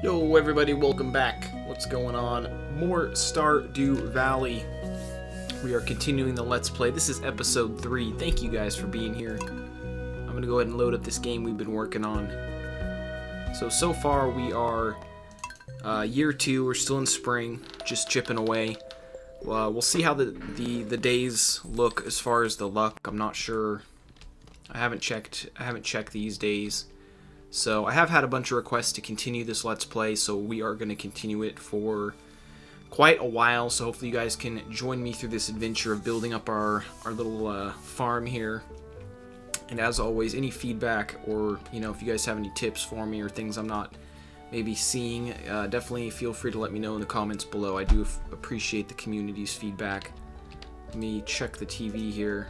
Yo everybody, welcome back. What's going on? More Stardew Valley. We are continuing the Let's Play. This is episode 3. Thank you guys for being here. I'm going to go ahead and load up this game we've been working on. So far we are year 2. We're still in spring, just chipping away. We'll see how the days look as far as the luck. I'm not sure. I haven't checked these days. So I have had a bunch of requests to continue this Let's Play, so we are going to continue it for quite a while. So hopefully you guys can join me through this adventure of building up our little farm here. And as always, any feedback or, if you guys have any tips for me or things I'm not maybe seeing, definitely feel free to let me know in the comments below. I do appreciate the community's feedback. Let me check the TV here.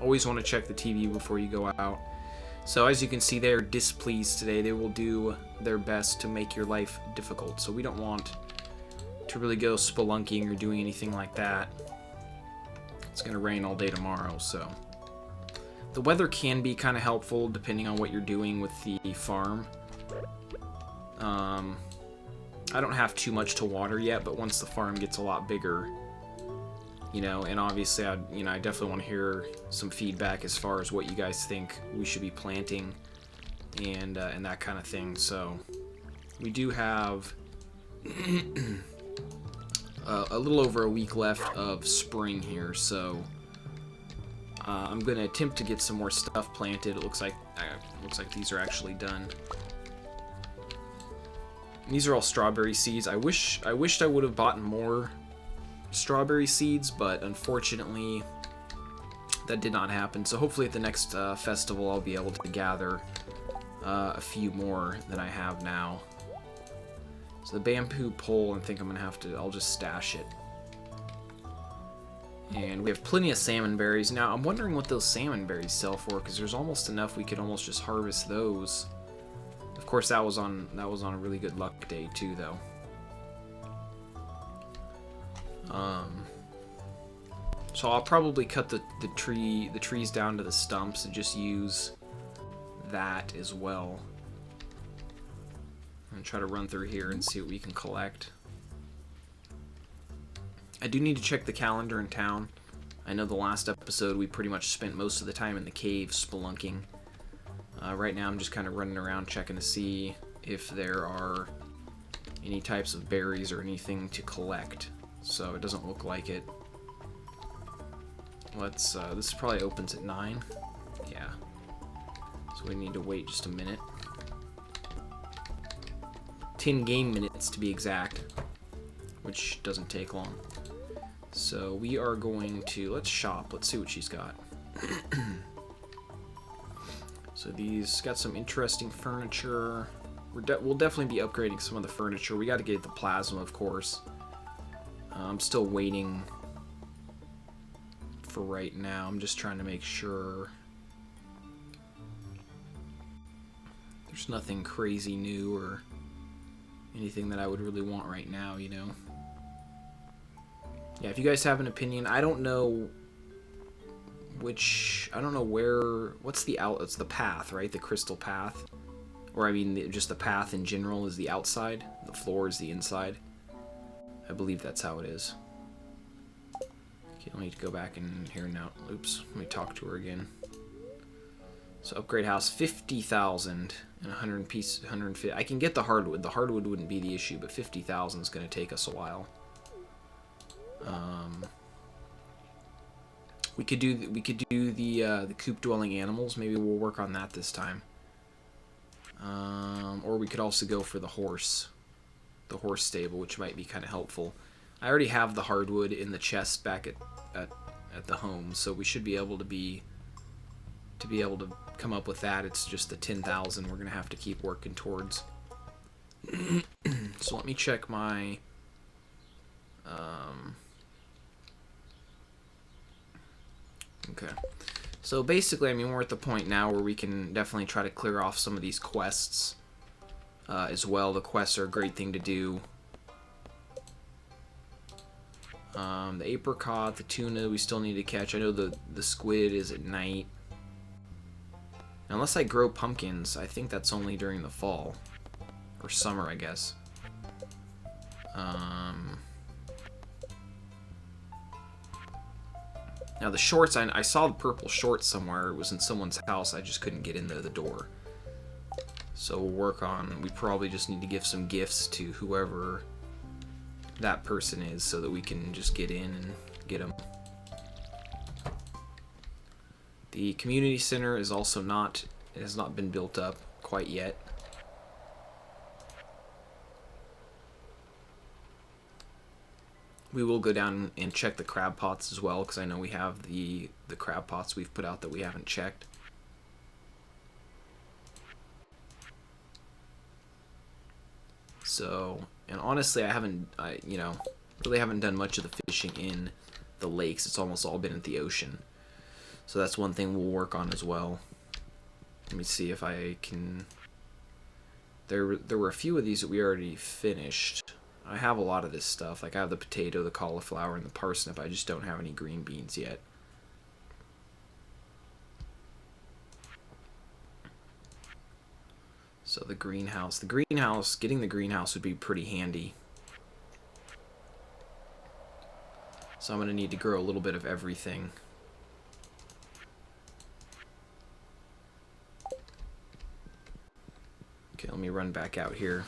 Always want to check the TV before you go out. So as you can see, they're displeased today. They will do their best to make your life difficult. So we don't want to really go spelunking or doing anything like that. It's going to rain all day tomorrow, so. The weather can be kind of helpful depending on what you're doing with the farm. I don't have too much to water yet, but once the farm gets a lot bigger, and obviously I definitely want to hear some feedback as far as what you guys think we should be planting and that kind of thing. So we do have a little over a week left of spring here, so I'm gonna attempt to get some more stuff planted. It looks like these are actually done. These are all strawberry seeds. I wished I would have bought more strawberry seeds, but unfortunately that did not happen. So hopefully at the next festival I'll be able to gather a few more than I have now. So the bamboo pole, I think I'll just stash it. And we have plenty of salmon berries. Now I'm wondering what those salmon berries sell for, because there's almost enough we could almost just harvest those. Of course that was on a really good luck day too, though. So I'll probably cut the trees down to the stumps and just use that as well. And try to run through here and see what we can collect. I do need to check the calendar in town. I know the last episode we pretty much spent most of the time in the cave spelunking. Right now I'm just kind of running around checking to see if there are any types of berries or anything to collect. So it doesn't look like it. This probably opens at 9. Yeah. So we need to wait just a minute. 10 game minutes to be exact, which doesn't take long. So we are going to, let's shop. Let's see what she's got. So these got some interesting furniture. We'll definitely be upgrading some of the furniture. We got to get the plasma, of course. I'm still waiting for right now. I'm just trying to make sure there's nothing crazy new or anything that I would really want right now, Yeah, if you guys have an opinion, I don't know what's it's the path, right? The crystal path. Or I mean, just the path in general is the outside, the floor is the inside. I believe that's how it is. Okay, let me go back in here now. Oops, let me talk to her again. So upgrade house, 50,000 and 150. I can get the hardwood. The hardwood wouldn't be the issue, but 50,000 is going to take us a while. We could do the coop dwelling animals. Maybe we'll work on that this time. Or we could also go for the horse stable, which might be kind of helpful. I already have the hardwood in the chest back at the home, so we should be able to come up with that. It's just the 10,000 we're gonna have to keep working towards. So let me check my okay. So basically, I mean, we're at the point now where we can definitely try to clear off some of these quests as well. The quests are a great thing to do. The apricot, the tuna, we still need to catch. I know the squid is at night. Unless I grow pumpkins, I think that's only during the fall. Or summer, I guess. Now the shorts, I saw the purple shorts somewhere. It was in someone's house. I just couldn't get into the door. So we'll work on, we probably just need to give some gifts to whoever that person is so that we can just get in and get them. The community center is also it has not been built up quite yet. We will go down and check the crab pots as well, because I know we have the crab pots we've put out that we haven't checked. So, and honestly, I really haven't done much of the fishing in the lakes. It's almost all been at the ocean. So that's one thing we'll work on as well. Let me see if I can... There were a few of these that we already finished. I have a lot of this stuff. Like I have the potato, the cauliflower, and the parsnip. I just don't have any green beans yet. So the greenhouse. Getting the greenhouse would be pretty handy. So I'm going to need to grow a little bit of everything. Okay, let me run back out here.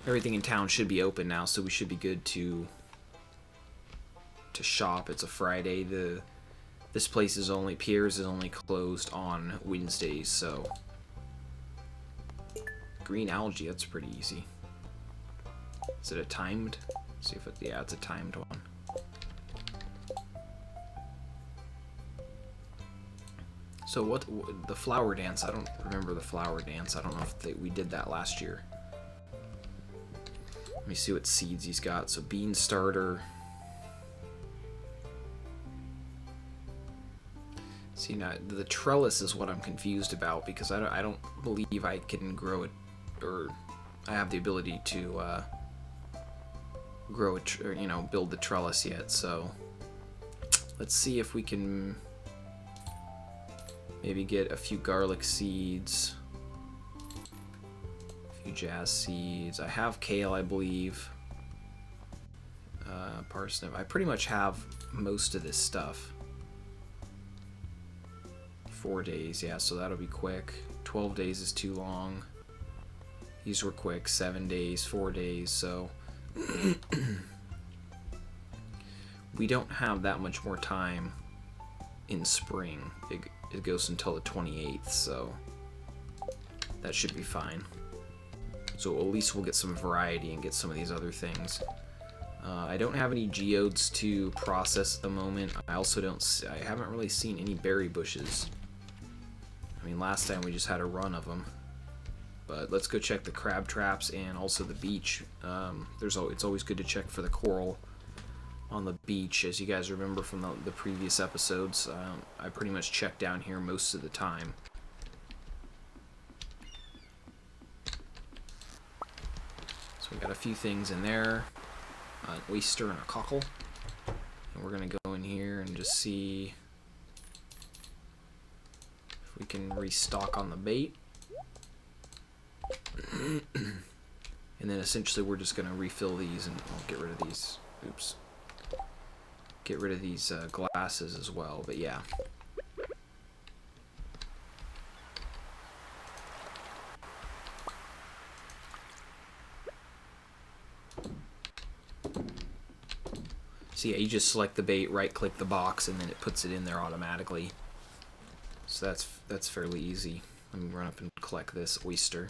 Everything in town should be open now, so we should be good to shop. It's a Friday. This place is Pierre's is only closed on Wednesdays, so green algae, that's pretty easy. Is it a timed? Let's see if yeah, it's a timed one. So what the flower dance? I don't remember the flower dance. I don't know if we did that last year. Let me see what seeds he's got. So bean starter. See, now the trellis is what I'm confused about, because I don't believe I can grow it, or I have the ability to grow it, or, build the trellis yet. So let's see if we can maybe get a few garlic seeds, a few jazz seeds. I have kale, I believe. Parsnip. I pretty much have most of this stuff. 4 days, yeah, so that'll be quick. 12 days is too long. These were quick. 7 days, 4 days, so we don't have that much more time in spring. It goes until the 28th, so that should be fine. So at least we'll get some variety and get some of these other things. I don't have any geodes to process at the moment. I also I haven't really seen any berry bushes. I mean, last time we just had a run of them. But let's go check the crab traps and also the beach. It's always good to check for the coral on the beach. As you guys remember from the previous episodes, I pretty much check down here most of the time. So we got a few things in there. An oyster and a cockle. And we're going to go in here and just see if we can restock on the bait. And then essentially we're just going to refill these, and I'll get rid of these. Oops. Get rid of these glasses as well, but yeah. So yeah, you just select the bait, right-click the box, and then it puts it in there automatically. So that's fairly easy. Let me run up and collect this oyster.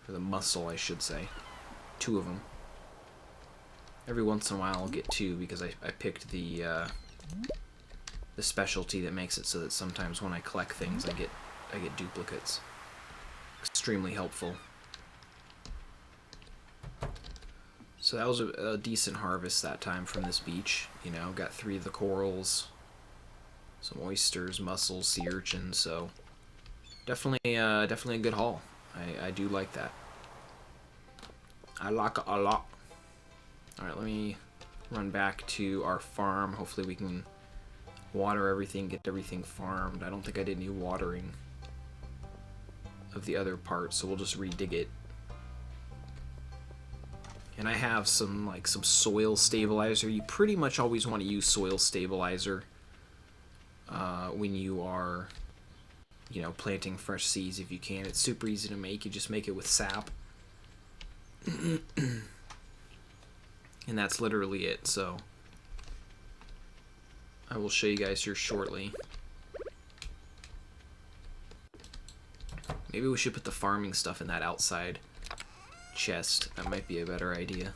Or the mussel, I should say. 2 of them. Every once in a while I'll get 2 because I picked the specialty that makes it so that sometimes when I collect things I get duplicates. Extremely helpful. So that was a decent harvest that time from this beach. Got 3 of the corals, some oysters, mussels, sea urchins. So definitely a good haul. I do like that. I like it a lot. Alright, let me run back to our farm. Hopefully we can water everything, get everything farmed. I don't think I did any watering of the other part, so we'll just redig it And I have some soil stabilizer. You pretty much always want to use soil stabilizer when you are, planting fresh seeds if you can. It's super easy to make. You just make it with sap. And that's literally it. So I will show you guys here shortly. Maybe we should put the farming stuff in that outside chest. That might be a better idea.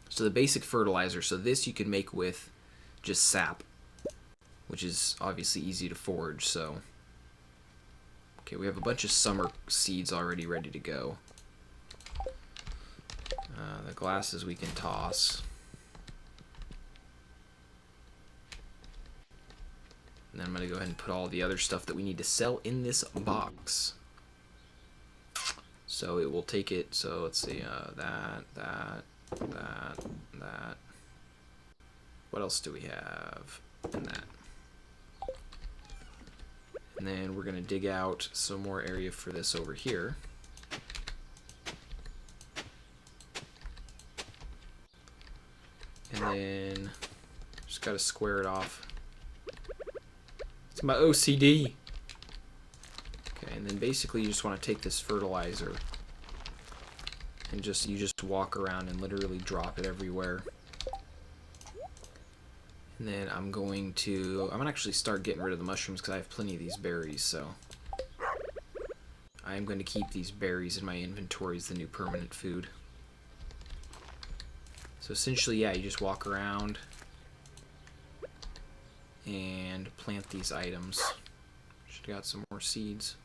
So the basic fertilizer, so this you can make with just sap, which is obviously easy to forage. So okay, we have a bunch of summer seeds already ready to go. The glasses we can toss. And then I'm going to go ahead and put all the other stuff that we need to sell in this box. So it will take it, so let's see, that. What else do we have? And that. And then we're going to dig out some more area for this over here. And then just got to square it off. It's my OCD. Okay, and then basically you just want to take this fertilizer and you just walk around and literally drop it everywhere. And then I'm gonna actually start getting rid of the mushrooms because I have plenty of these berries, so I am going to keep these berries in my inventory as the new permanent food. So essentially, yeah, you just walk around and plant these items. Should have got some more seeds.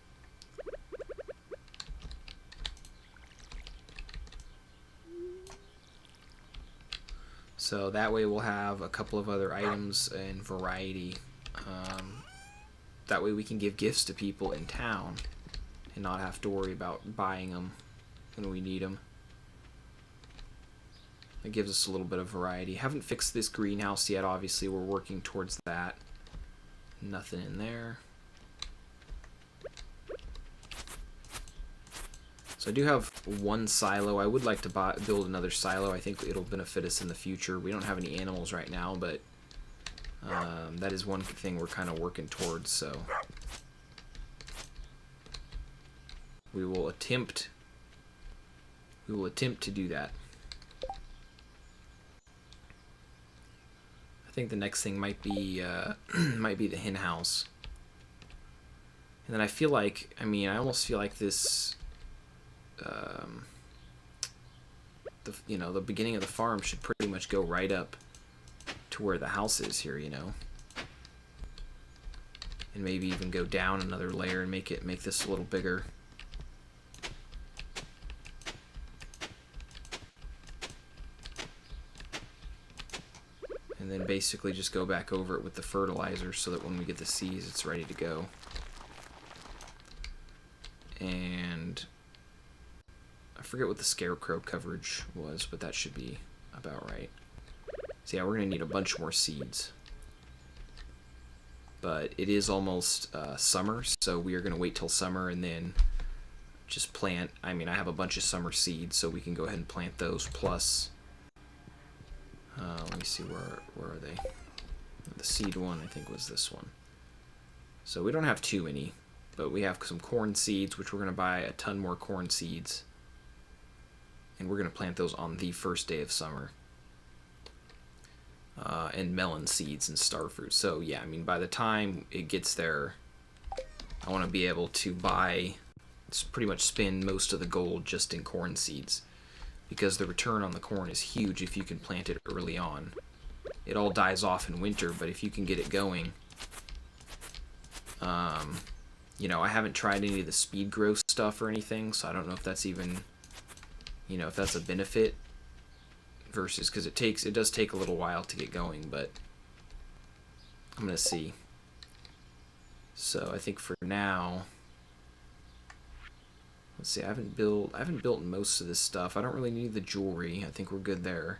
So that way we'll have a couple of other items and variety. That way we can give gifts to people in town and not have to worry about buying them when we need them. It gives us a little bit of variety. Haven't fixed this greenhouse yet, obviously. We're working towards that. Nothing in there. So I do have one silo. I would like to build another silo. I think it'll benefit us in the future. We don't have any animals right now, but that is one thing we're kind of working towards. So we will attempt to do that. I think the next thing might be the hen house. And then I feel like, I almost feel like this, the beginning of the farm should pretty much go right up to where the house is here, and maybe even go down another layer and make this a little bigger. And then basically just go back over it with the fertilizer so that when we get the seeds, it's ready to go. And I forget what the scarecrow coverage was, but that should be about right. So yeah, we're going to need a bunch more seeds. But it is almost summer, so we are going to wait till summer and then just plant. I have a bunch of summer seeds, so we can go ahead and plant those. Plus, let me see, where are they? The seed one, I think, was this one. So we don't have too many, but we have some corn seeds, which we're going to buy a ton more corn seeds. And we're going to plant those on the first day of summer. And melon seeds and starfruit. So yeah, by the time it gets there, I want to be able to pretty much spend most of the gold just in corn seeds. Because the return on the corn is huge if you can plant it early on. It all dies off in winter, but if you can get it going, I haven't tried any of the speed growth stuff or anything, so I don't know if that's even, if that's a benefit versus, because it does take a little while to get going, but I'm gonna see. So I think for now, let's see, I haven't built most of this stuff. I don't really need the jewelry. I think we're good there.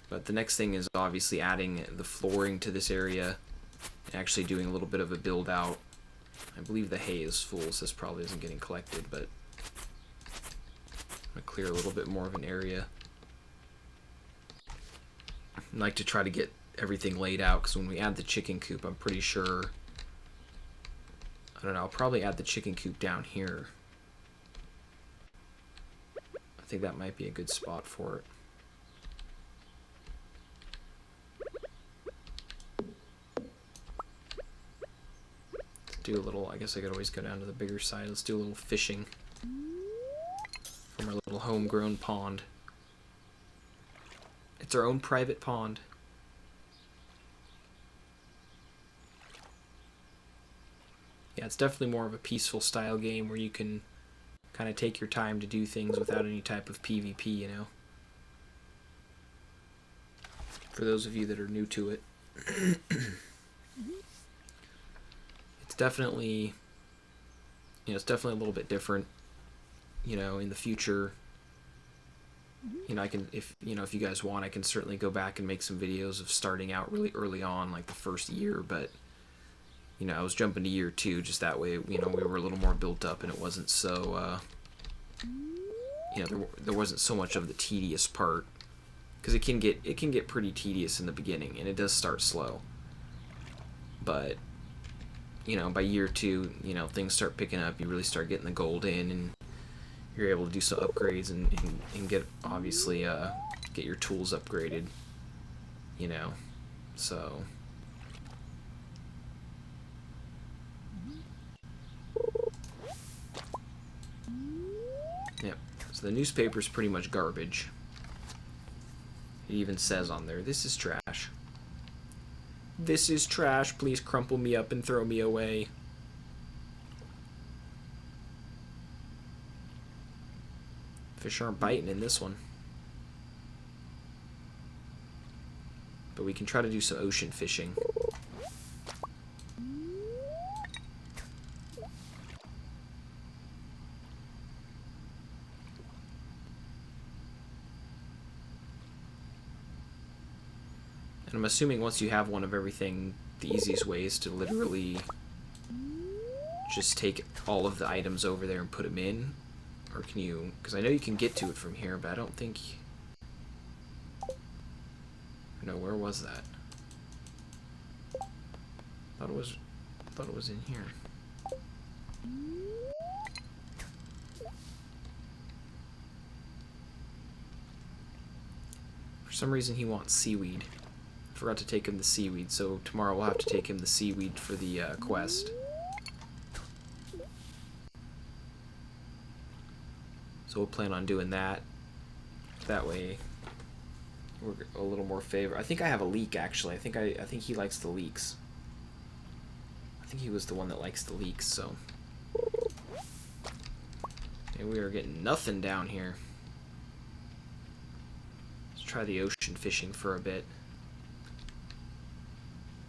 But the next thing is obviously adding the flooring to this area and actually doing a little bit of a build out I believe the hay is full, so this probably isn't getting collected, but I'm going to clear a little bit more of an area. I like to try to get everything laid out, because when we add the chicken coop, I'm pretty sure... I don't know, I'll probably add the chicken coop down here. I think that might be a good spot for it. Do a little, I guess I could always go down to the bigger side. Let's do a little fishing from our little homegrown pond. It's our own private pond. Yeah, it's definitely more of a peaceful style game where you can kind of take your time to do things without any type of PvP, you know? For those of you that are new to it. It's definitely, you know, it's definitely a little bit different, you know, in the future. You know, I can, if you guys want, I can certainly go back and make some videos of starting out really early on, like the first year, but, you know, I was jumping to year 2, just that way, you know, we were a little more built up and it wasn't so, you know, there wasn't so much of the tedious part, because it can get pretty tedious in the beginning, and it does start slow, but, you know, by year 2, you know, things start picking up, you really start getting the gold in, and you're able to do some upgrades and get, obviously, get your tools upgraded, you know, so... Yep, so the newspaper's pretty much garbage. It even says on there, "This is trash. This is trash, please crumple me up and throw me away." Fish aren't biting in this one. But we can try to do some ocean fishing. And I'm assuming once you have one of everything, the easiest way is to literally just take all of the items over there and put them in. Or can you... Because I know you can get to it from here, but I don't think... No, where was that? I thought it was in here. For some reason he wants seaweed. I forgot to take him the seaweed, so tomorrow we'll have to take him the seaweed for the quest. So we'll plan on doing that. That way we're a little more favor. I think I have a leek, actually. I think he likes the leeks. I think he was the one that likes the leeks, so. And we are getting nothing down here. Let's try the ocean fishing for a bit.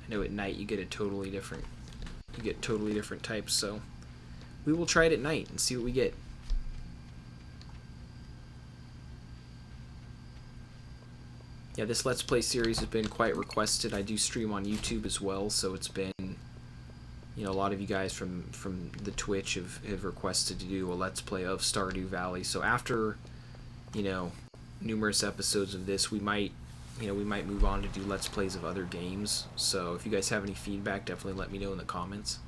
I know at night you get totally different types, so we will try it at night and see what we get. Yeah, this Let's Play series has been quite requested. I do stream on YouTube as well, so it's been, you know, a lot of you guys from the Twitch have requested to do a Let's Play of Stardew Valley. So after, you know, numerous episodes of this, we might move on to do Let's Plays of other games. So if you guys have any feedback, definitely let me know in the comments.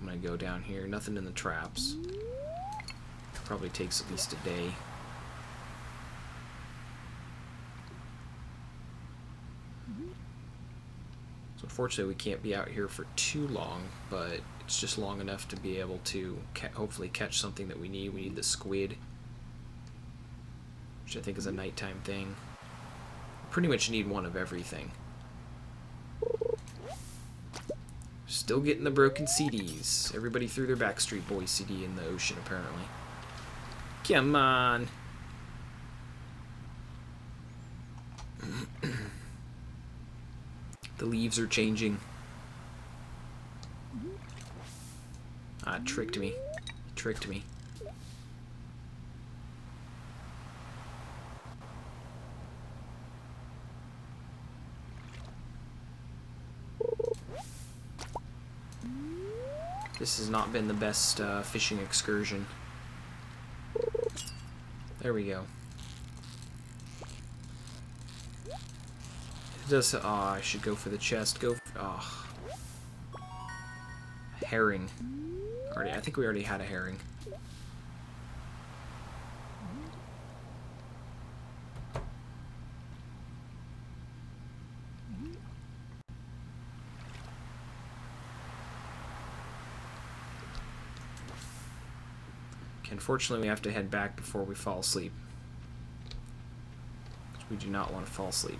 I'm gonna go down here. Nothing in the traps. Probably takes at least a day. So unfortunately we can't be out here for too long, but it's just long enough to be able to hopefully catch something that we need. We need the squid, which I think is a nighttime thing. Pretty much need one of everything. Still getting the broken CDs. Everybody threw their Backstreet Boys CD in the ocean, apparently. Come on. The leaves are changing. Ah, tricked me. Tricked me. This has not been the best fishing excursion. There we go. It does. Oh, I should go for the chest. Go. Oh. Herring. Already. I think we already had a herring. Unfortunately, we have to head back before we fall asleep. We do not want to fall asleep.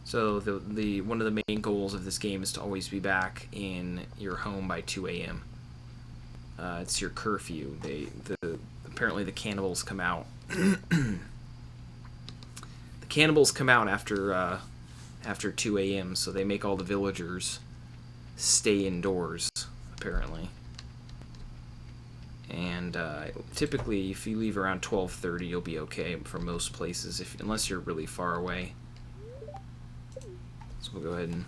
So the one of the main goals of this game is to always be back in your home by 2 a.m. It's your curfew. Apparently the cannibals come out. Cannibals come out after 2 a.m., so they make all the villagers stay indoors, apparently. And typically, if you leave around 12:30, you'll be okay for most places, unless you're really far away. So we'll go ahead and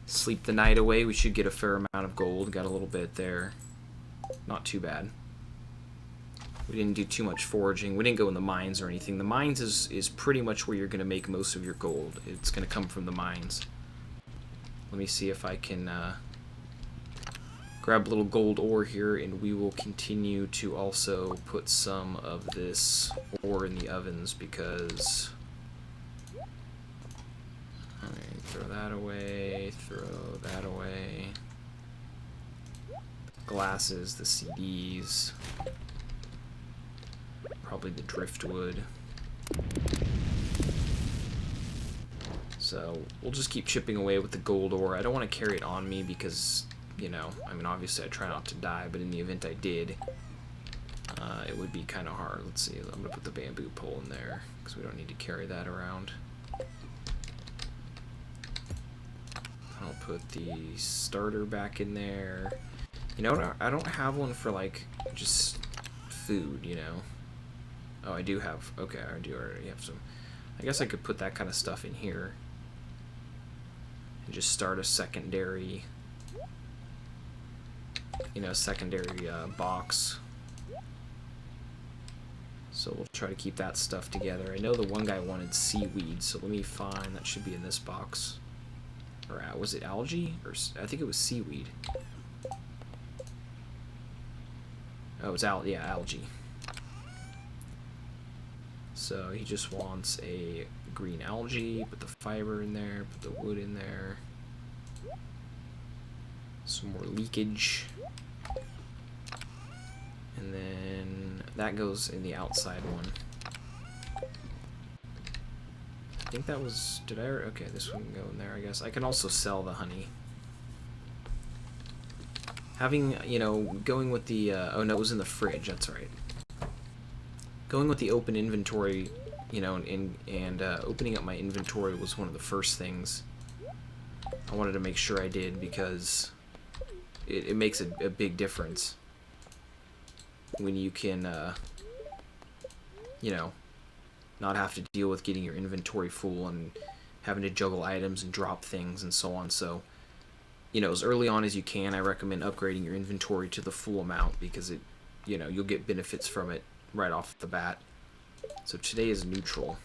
sleep the night away. We should get a fair amount of gold. Got a little bit there. Not too bad. We didn't do too much foraging. We didn't go in the mines or anything. The mines is pretty much where you're going to make most of your gold. It's going to come from the mines. Let me see if I can grab a little gold ore here, and we will continue to also put some of this ore in the ovens because... Alright, throw that away, throw that away. Glasses, the CDs... Probably the driftwood. So we'll just keep chipping away with the gold ore. I don't want to carry it on me because, you know, I mean, obviously I try not to die, but in the event I did, it would be kind of hard. Let's see, I'm going to put the bamboo pole in there because we don't need to carry that around. I'll put the starter back in there. You know, I don't have one for, like, just food, you know. Oh, I do have... Okay, I do already have some... I guess I could put that kind of stuff in here. And just start a secondary... You know, secondary box. So we'll try to keep that stuff together. I know the one guy wanted seaweed, so let me find... That should be in this box. Or was it algae? Or I think it was seaweed. Oh, it's algae. So he just wants a green algae, put the fiber in there, put the wood in there. Some more leakage. And then that goes in the outside one. I think that was, okay, this one can go in there, I guess. I can also sell the honey. Having, you know, going with the, oh no, it was in the fridge, that's right. Going with the open inventory, you know, and opening up my inventory was one of the first things I wanted to make sure I did because it makes a big difference when you can, you know, not have to deal with getting your inventory full and having to juggle items and drop things and so on. So, you know, as early on as you can, I recommend upgrading your inventory to the full amount because it, you know, you'll get benefits from it right off the bat. So today is neutral.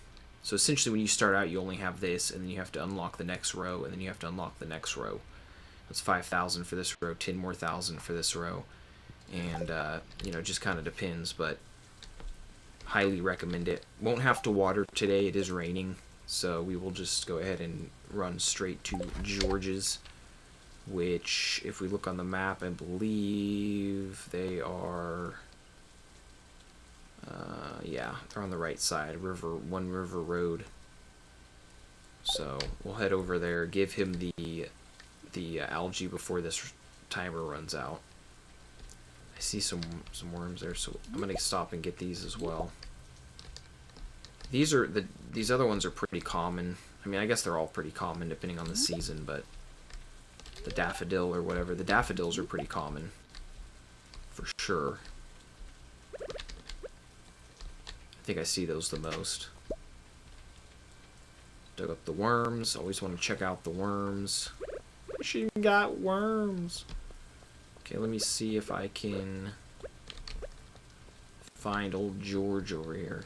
So essentially when you start out you only have this, and then you have to unlock the next row, and then you have to unlock the next row. That's 5,000 for this row, 10 more thousand for this row. And, you know, it just kind of depends, but highly recommend it. Won't have to water today, it is raining, so we will just go ahead and run straight to George's, which, if we look on the map, I believe they are... yeah, they're on the right side, One River Road. So we'll head over there, give him the algae before this timer runs out. I see some worms there, so I'm gonna stop and get these as well. These other ones are pretty common. I mean, I guess they're all pretty common depending on the season, but the daffodil or whatever, the daffodils are pretty common for sure. think I see those the most. Dug up the worms. Always want to check out the worms. She got worms. Okay, let me see if I can find old George over here.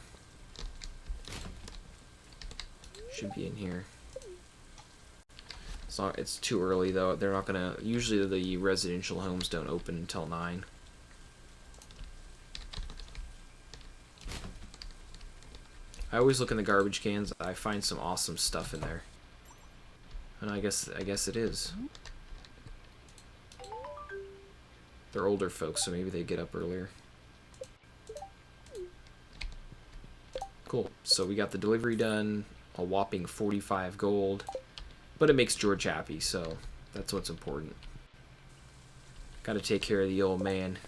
Should be in here. It's too early though. They're not gonna. Usually the residential homes don't open until 9. I always look in the garbage cans. I find some awesome stuff in there. And I guess it is. They're older folks, so maybe they get up earlier. Cool. So we got the delivery done. A whopping 45 gold. But it makes George happy, so that's what's important. Gotta take care of the old man.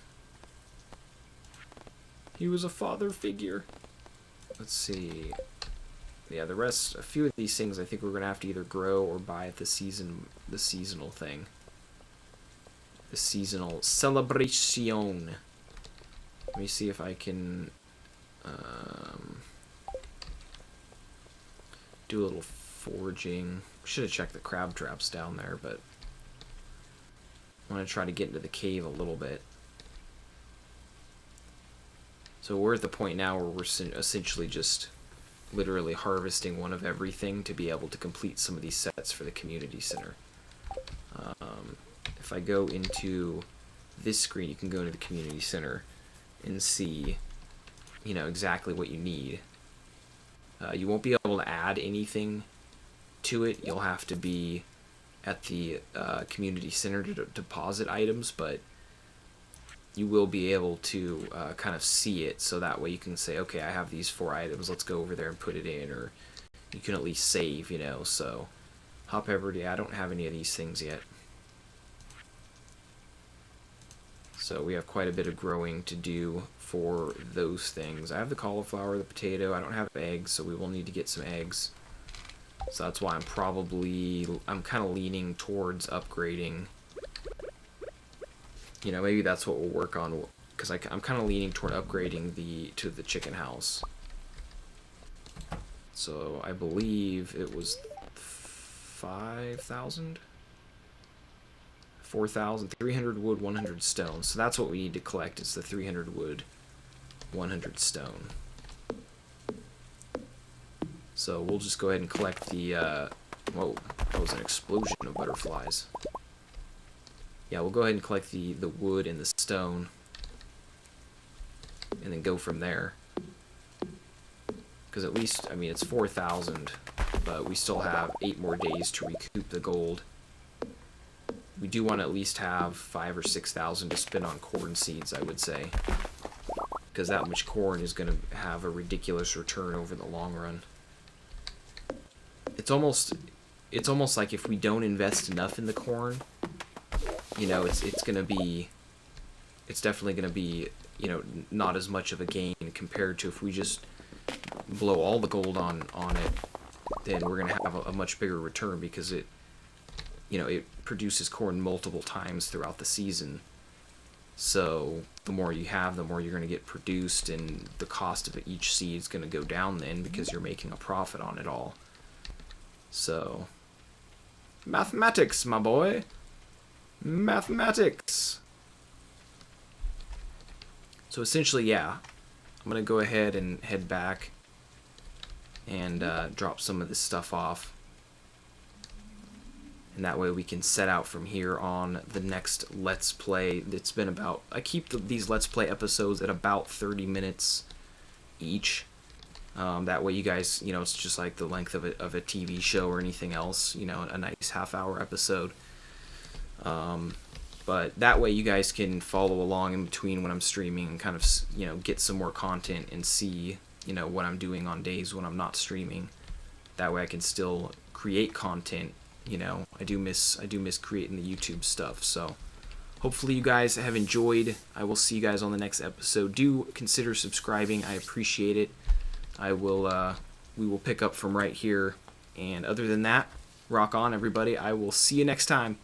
He was a father figure. Let's see. Yeah, the rest, a few of these things I think we're gonna have to either grow or buy at the seasonal thing. The seasonal celebration. Let me see if I can do a little foraging. Should have checked the crab traps down there, but I want to try to get into the cave a little bit. So we're at the point now where we're essentially just literally harvesting one of everything to be able to complete some of these sets for the community center. If I go into this screen, you can go into the community center and see, you know, exactly what you need. You won't be able to add anything to it. You'll have to be at the community center to deposit items, but you will be able to kind of see it, so that way you can say, okay, I have these 4 items, let's go over there and put it in, or you can at least save, you know. So hop over to, I don't have any of these things yet. So we have quite a bit of growing to do for those things. I have the cauliflower, the potato. I don't have eggs, so we will need to get some eggs. So that's why I'm kind of leaning towards upgrading. You know, maybe that's what we'll work on, because I'm kind of leaning toward upgrading to the chicken house. So I believe it was 5,000? 4,000, 300 wood, 100 stone. So that's what we need to collect, is the 300 wood, 100 stone. So we'll just go ahead and collect the, whoa, that was an explosion of butterflies. Yeah, we'll go ahead and collect the wood and the stone, and then go from there. Because at least, I mean, it's 4,000, but we still have 8 more days to recoup the gold. We do want to at least have 5,000 or 6,000 to spend on corn seeds, I would say, because that much corn is going to have a ridiculous return over the long run. It's almost like if we don't invest enough in the corn, you know, it's definitely going to be, you know, not as much of a gain compared to if we just blow all the gold on it. Then we're going to have a much bigger return, because it, you know, it produces corn multiple times throughout the season. So the more you have, the more you're going to get produced, and the cost of each seed is going to go down then, because you're making a profit on it all. So mathematics, my boy. Mathematics. So essentially, yeah, I'm going to go ahead and head back and drop some of this stuff off. And that way we can set out from here on the next Let's Play. It's been about, I keep these Let's Play episodes at about 30 minutes each. That way you guys, you know, it's just like the length of a TV show or anything else, you know, a nice half-hour episode. But that way you guys can follow along in between when I'm streaming and kind of, you know, get some more content and see, you know, what I'm doing on days when I'm not streaming. That way I can still create content. You know, I do miss creating the YouTube stuff. So hopefully you guys have enjoyed. I will see you guys on the next episode. Do consider subscribing. I appreciate it. We will pick up from right here. And other than that, rock on, everybody. I will see you next time.